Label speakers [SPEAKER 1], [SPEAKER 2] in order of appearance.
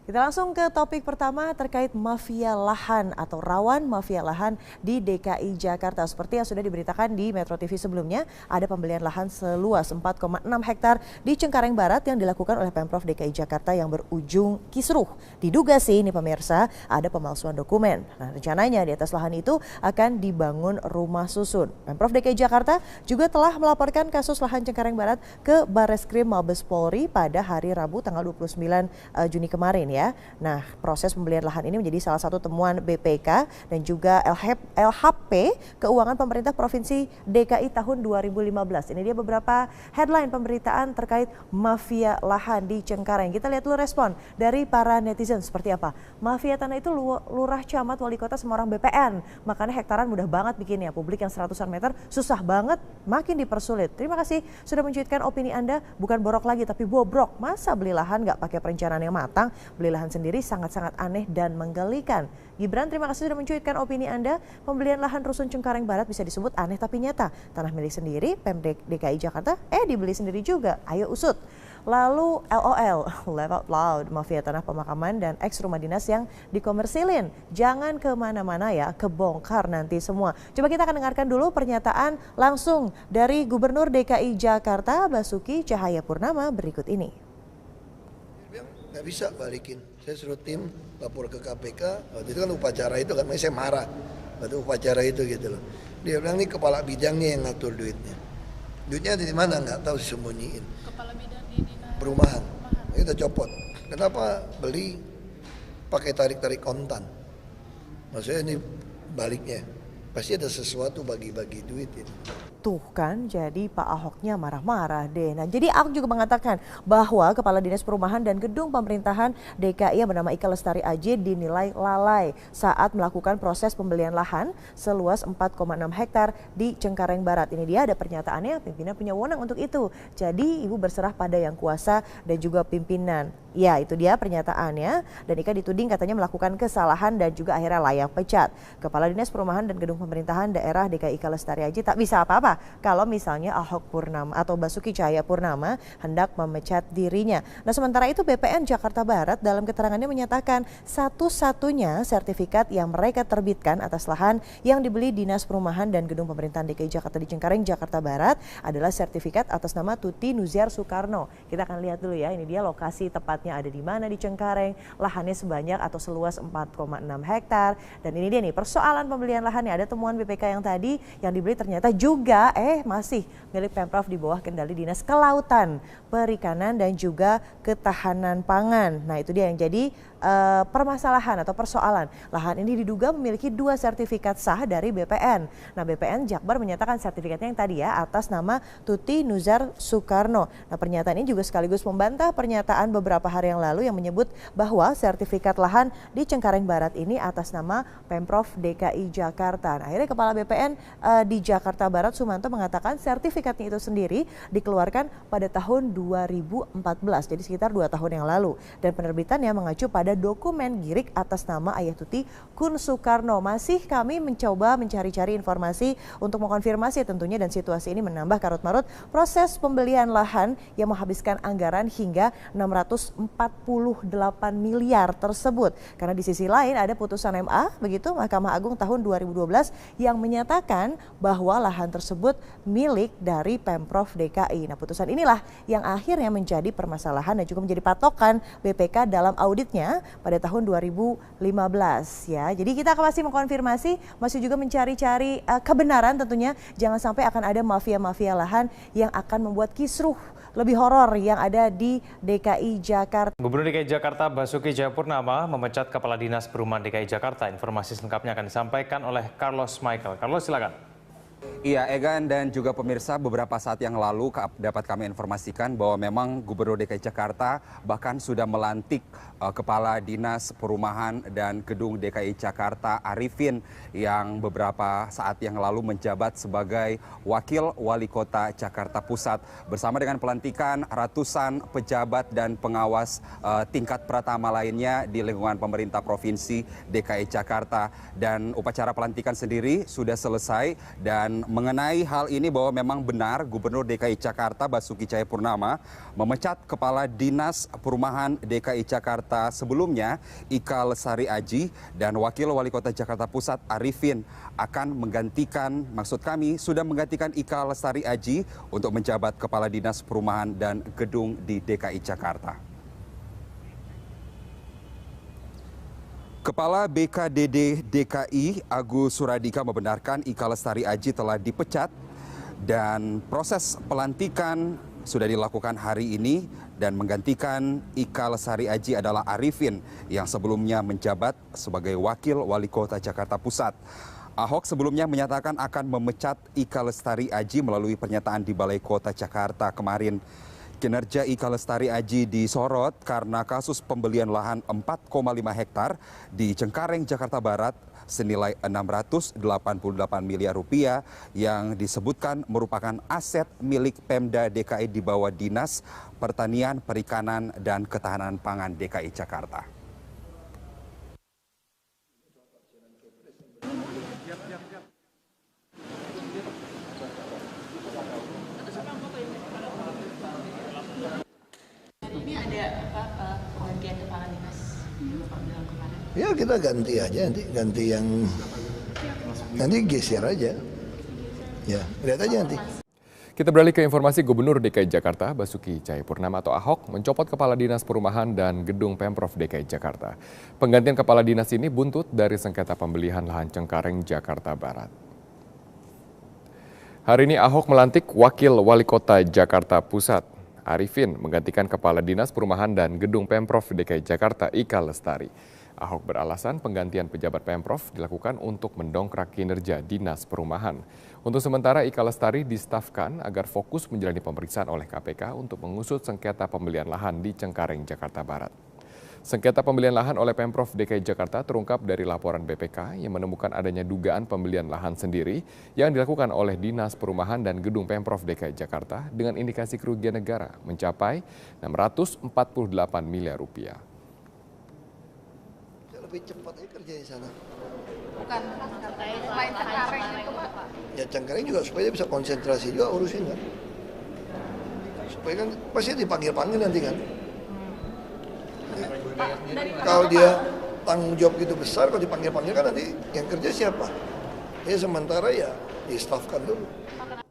[SPEAKER 1] Kita langsung ke topik pertama terkait mafia lahan atau rawan mafia lahan di DKI Jakarta. Seperti yang sudah diberitakan di Metro TV sebelumnya, ada pembelian lahan seluas 4,6 hektar di Cengkareng Barat yang dilakukan oleh Pemprov DKI Jakarta yang berujung kisruh. Diduga sih ini pemirsa ada pemalsuan dokumen. Nah, rencananya di atas lahan itu akan dibangun rumah susun. Pemprov DKI Jakarta juga telah melaporkan kasus lahan Cengkareng Barat ke Barreskrim Mabes Polri pada hari Rabu tanggal 29 Juni kemarin ya. Nah, proses pembelian lahan ini menjadi salah satu temuan BPK dan juga LHP Keuangan Pemerintah Provinsi DKI tahun 2015. Ini dia beberapa headline pemberitaan terkait mafia lahan di Cengkareng. Kita lihat dulu respon dari para netizen seperti apa. Mafia tanah itu lurah, camat, wali kota, semua orang BPN. Makanya hektaran mudah banget bikinnya. Publik yang seratusan meter susah banget, makin dipersulit. Terima kasih sudah mencuitkan opini Anda. Bukan borok lagi tapi bobrok. Masa beli lahan nggak pakai perencanaan yang matang? Beli lahan sendiri sangat-sangat aneh dan menggelikan. Gibran, terima kasih sudah mencuitkan opini Anda. Pembelian lahan rusun Cengkareng Barat bisa disebut aneh tapi nyata. Tanah milik sendiri, Pemprov DKI Jakarta, dibeli sendiri juga. Ayo usut. Lalu LOL, laugh out loud, mafia tanah pemakaman dan eks rumah dinas yang dikomersilin. Jangan kemana-mana ya, kebongkar nanti semua. Coba kita akan dengarkan dulu pernyataan langsung dari Gubernur DKI Jakarta, Basuki Cahayapurnama berikut ini.
[SPEAKER 2] Nggak bisa balikin, saya suruh tim lapor ke KPK, waktu itu kan upacara itu kan, makanya saya marah waktu upacara itu gitu loh. Dia bilang nih kepala bidangnya yang ngatur duitnya. Duitnya di mana nggak tahu, disembunyiin.
[SPEAKER 3] Kepala bidang di dinas
[SPEAKER 2] perumahan, kita copot. Kenapa beli pakai tarik-tarik kontan? Maksudnya ini baliknya, pasti ada sesuatu bagi-bagi duit ini.
[SPEAKER 1] Tuh kan, jadi Pak Ahoknya marah-marah deh. Nah, jadi Ahok juga mengatakan bahwa Kepala Dinas Perumahan dan Gedung Pemerintahan DKI yang bernama Ika Lestari Aji dinilai lalai saat melakukan proses pembelian lahan seluas 4,6 hektar di Cengkareng Barat. Ini dia ada pernyataannya, pimpinan punya wewenang untuk itu. Jadi Ibu berserah pada yang kuasa dan juga pimpinan. Ya, itu dia pernyataannya. Dan Ika dituding katanya melakukan kesalahan dan juga akhirnya layak pecat. Kepala Dinas Perumahan dan Gedung Pemerintahan Daerah DKI Ika Lestari Aji tak bisa apa-apa kalau misalnya Ahok Purnama atau Basuki Cahayapurnama hendak memecat dirinya. Nah, sementara itu BPN Jakarta Barat dalam keterangannya menyatakan satu-satunya sertifikat yang mereka terbitkan atas lahan yang dibeli Dinas Perumahan dan Gedung Pemerintahan DKI Jakarta di Cengkareng, Jakarta Barat adalah sertifikat atas nama Tuti Nuziar Soekarno. Kita akan lihat dulu ya, ini dia lokasi tepatnya ada di mana di Cengkareng, lahannya sebanyak atau seluas 4,6 hektar. Dan ini dia nih persoalan pembelian lahannya, ada temuan BPK yang tadi yang dibeli ternyata juga masih milik Pemprov di bawah kendali Dinas Kelautan, Perikanan dan juga Ketahanan Pangan. Nah, itu dia yang jadi permasalahan atau persoalan. Lahan ini diduga memiliki 2 sertifikat sah dari BPN. Nah, BPN Jakbar menyatakan sertifikatnya yang tadi ya atas nama Tuti Nuziar Soekarno. Nah, pernyataan ini juga sekaligus membantah pernyataan beberapa hari yang lalu yang menyebut bahwa sertifikat lahan di Cengkareng Barat ini atas nama Pemprov DKI Jakarta. Nah, akhirnya Kepala BPN di Jakarta Barat Sumanto mengatakan sertifikatnya itu sendiri dikeluarkan pada tahun 2014, jadi sekitar 2 tahun yang lalu. Dan penerbitannya mengacu pada dokumen girik atas nama Ayah Tuti Kun Soekarno. Masih kami mencoba mencari-cari informasi untuk mengkonfirmasi tentunya, dan situasi ini menambah karut-marut proses pembelian lahan yang menghabiskan anggaran hingga 648 miliar tersebut. Karena di sisi lain ada putusan MA, begitu Mahkamah Agung tahun 2012 yang menyatakan bahwa lahan tersebut milik dari Pemprov DKI. Nah, putusan inilah yang akhirnya menjadi permasalahan dan juga menjadi patokan BPK dalam auditnya pada tahun 2015 ya. Jadi kita masih mengkonfirmasi, masih juga mencari-cari kebenaran tentunya. Jangan sampai akan ada mafia-mafia lahan yang akan membuat kisruh lebih horor yang ada di DKI Jakarta.
[SPEAKER 4] Gubernur DKI Jakarta Basuki Cahayapurnama memecat Kepala Dinas Perumahan DKI Jakarta. Informasi selengkapnya akan disampaikan oleh Carlos Michael. Carlos, silakan.
[SPEAKER 5] Iya, Egan dan juga pemirsa, beberapa saat yang lalu dapat kami informasikan bahwa memang Gubernur DKI Jakarta bahkan sudah melantik Kepala Dinas Perumahan dan Gedung DKI Jakarta Arifin yang beberapa saat yang lalu menjabat sebagai Wakil Wali Kota Jakarta Pusat, bersama dengan pelantikan ratusan pejabat dan pengawas tingkat pertama lainnya di lingkungan pemerintah Provinsi DKI Jakarta. Dan upacara pelantikan sendiri sudah selesai dan Dan mengenai hal ini bahwa memang benar Gubernur DKI Jakarta Basuki Cahayapurnama memecat Kepala Dinas Perumahan DKI Jakarta sebelumnya Ika Lestari Aji dan Wakil Wali Kota Jakarta Pusat Arifin akan menggantikan, maksud kami sudah menggantikan Ika Lestari Aji untuk menjabat Kepala Dinas Perumahan dan Gedung di DKI Jakarta. Kepala BKDD DKI Agus Suradika membenarkan Ika Lestari Aji telah dipecat dan proses pelantikan sudah dilakukan hari ini dan menggantikan Ika Lestari Aji adalah Arifin yang sebelumnya menjabat sebagai Wakil Wali Kota Jakarta Pusat. Ahok sebelumnya menyatakan akan memecat Ika Lestari Aji melalui pernyataan di Balai Kota Jakarta kemarin. Kinerja Ika Lestari Aji disorot karena kasus pembelian lahan 4,5 hektar di Cengkareng, Jakarta Barat senilai 688 miliar rupiah yang disebutkan merupakan aset milik Pemda DKI di bawah Dinas Pertanian, Perikanan, dan Ketahanan Pangan DKI Jakarta.
[SPEAKER 3] Ini ada penggantian kepala dinas bilang kemarin.
[SPEAKER 2] Ya kita ganti aja nanti geser aja. Ya, lihat aja nanti.
[SPEAKER 6] Kita beralih ke informasi Gubernur DKI Jakarta Basuki Cahayapurnama atau Ahok mencopot Kepala Dinas Perumahan dan Gedung Pemprov DKI Jakarta. Penggantian Kepala Dinas ini buntut dari sengketa pembelian lahan Cengkareng, Jakarta Barat. Hari ini Ahok melantik Wakil Wali Kota Jakarta Pusat Arifin menggantikan Kepala Dinas Perumahan dan Gedung Pemprov DKI Jakarta Ika Lestari. Ahok beralasan penggantian pejabat Pemprov dilakukan untuk mendongkrak kinerja Dinas Perumahan. Untuk sementara Ika Lestari distafkan agar fokus menjalani pemeriksaan oleh KPK untuk mengusut sengketa pembelian lahan di Cengkareng, Jakarta Barat. Sengketa pembelian lahan oleh Pemprov DKI Jakarta terungkap dari laporan BPK yang menemukan adanya dugaan pembelian lahan sendiri yang dilakukan oleh Dinas Perumahan dan Gedung Pemprov DKI Jakarta dengan indikasi kerugian negara mencapai 648 miliar rupiah.
[SPEAKER 2] Lebih cepat aja kerja di sana.
[SPEAKER 3] Bukan selain Cengkareng itu Pak.
[SPEAKER 2] Ya Cengkareng juga supaya bisa konsentrasi juga urusin kan. Supaya kan pasti dipanggil-panggil nanti kan. Kalau dia tanggung jawab gitu besar, kalau dipanggil-panggil kan nanti yang kerja siapa? Ya sementara ya di-staffkan dulu.